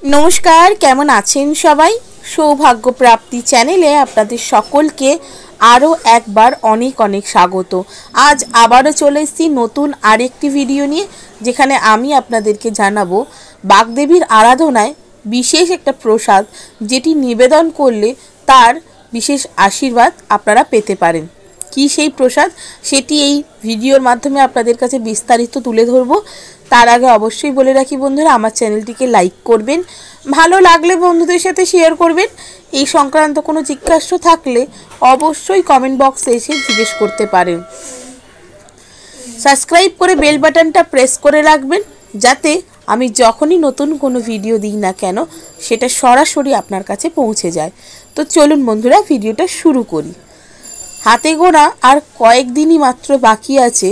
নমস্কার, কেমন আছেন সবাই? সৌভাগ্য প্রাপ্তি চ্যানেলে আপনাদের সকলকে আরও একবার অনেক অনেক স্বাগত। আজ আবারও চলে এসেছি নতুন আরেকটি ভিডিও নিয়ে, যেখানে আমি আপনাদেরকে জানাবো বাগদেবীর আরাধনায় বিশেষ একটা প্রসাদ, যেটি নিবেদন করলে তার বিশেষ আশীর্বাদ আপনারা পেতে পারেন। কি সেই প্রসাদ, সেটি এই ভিডিওর মাধ্যমে আপনাদের কাছে বিস্তারিত তুলে ধরবো। তার আগে অবশ্যই বলে রাখি বন্ধুরা, আমার চ্যানেলটিকে লাইক করবেন, ভালো লাগলে বন্ধুদের সাথে শেয়ার করবেন। এই সংক্রান্ত কোনো জিজ্ঞাসা থাকলে অবশ্যই কমেন্ট বক্সে এসে জিজ্ঞেস করতে পারেন। সাবস্ক্রাইব করে বেল বাটনটা প্রেস করে রাখবেন, যাতে আমি যখনই নতুন কোনো ভিডিও দিই না কেন সেটা সরাসরি আপনার কাছে পৌঁছে যায়। তো চলুন বন্ধুরা, ভিডিওটা শুরু করি। হাতে গোনা আর কয়েকদিনই মাত্র বাকি আছে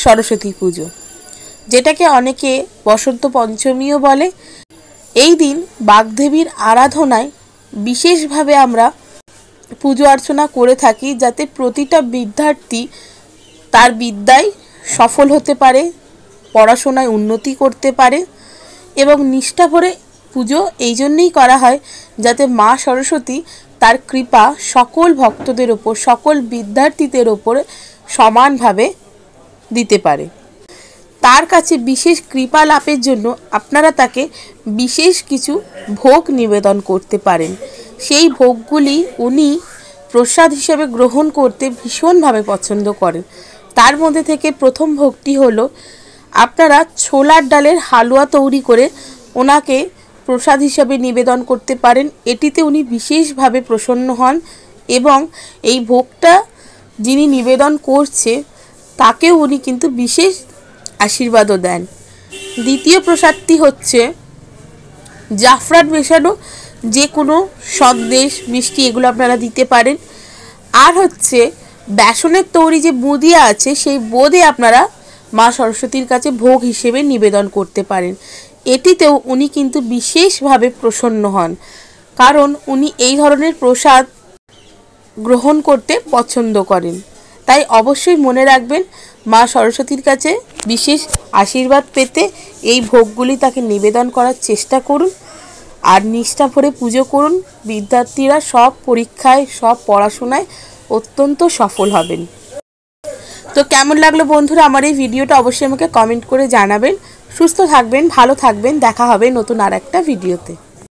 সরস্বতী পুজো, যেটাকে অনেকে বসন্ত পঞ্চমীও বলে। এই দিন বাগদেবীর আরাধনায় বিশেষভাবে আমরা পুজো অর্চনা করে থাকি, যাতে প্রতিটা বিদ্যার্থী তার বিদ্যায় সফল হতে পারে, পড়াশোনায় উন্নতি করতে পারে। এবং নিষ্ঠা ভরে পুজো এই জন্যই করা হয়, যাতে মা সরস্বতী তার কৃপা সকল ভক্তদের ওপর, সকল বিদ্যার্থীদের ওপরে সমানভাবে দিতে পারে। তার কাছে বিশেষ কৃপা লাভের জন্য আপনারা তাকে বিশেষ কিছু ভোগ নিবেদন করতে পারেন। সেই ভোগগুলি উনি প্রসাদ হিসেবে গ্রহণ করতে ভীষণভাবে পছন্দ করেন। তার মধ্যে থেকে প্রথম ভোগটি হলো, আপনারা ছোলার ডালের হালুয়া তৈরি করে ওনাকে প্রসাদ হিসাবে নিবেদন করতে পারেন। এটিতে উনি বিশেষভাবে প্রসন্ন হন এবং এই ভোগটা যিনি নিবেদন করছে তাকেও উনি কিন্তু বিশেষ আশীর্বাদও দেন। দ্বিতীয় প্রসাদটি হচ্ছে জাফরান মেশানো যে কোনো সন্দেশ, মিষ্টি, এগুলো আপনারা দিতে পারেন। আর হচ্ছে বেসনের তৈরি যে বুঁদিয়া আছে, সেই বোঁদে আপনারা মা সরস্বতীর কাছে ভোগ হিসেবে নিবেদন করতে পারেন। এটিতেও উনি কিন্তু বিশেষভাবে প্রসন্ন হন, কারণ উনি এই ধরনের প্রসাদ গ্রহণ করতে পছন্দ করেন। তাই অবশ্যই মনে রাখবেন, মা সরস্বতীর কাছে বিশেষ আশীর্বাদ পেতে এই ভোগগুলি তাকে নিবেদন করার চেষ্টা করুন আর নিষ্ঠা ভরে পুজো করুন। বিদ্যার্থীরা সব পরীক্ষায়, সব পড়াশোনায় অত্যন্ত সফল হবেন। তো কেমন লাগলো বন্ধুরা আমার এই ভিডিওটা, অবশ্যই আমাকে কমেন্ট করে জানাবেন। সুস্থ থাকবেন, ভালো থাকবেন, দেখা হবে নতুন আর একটা ভিডিওতে।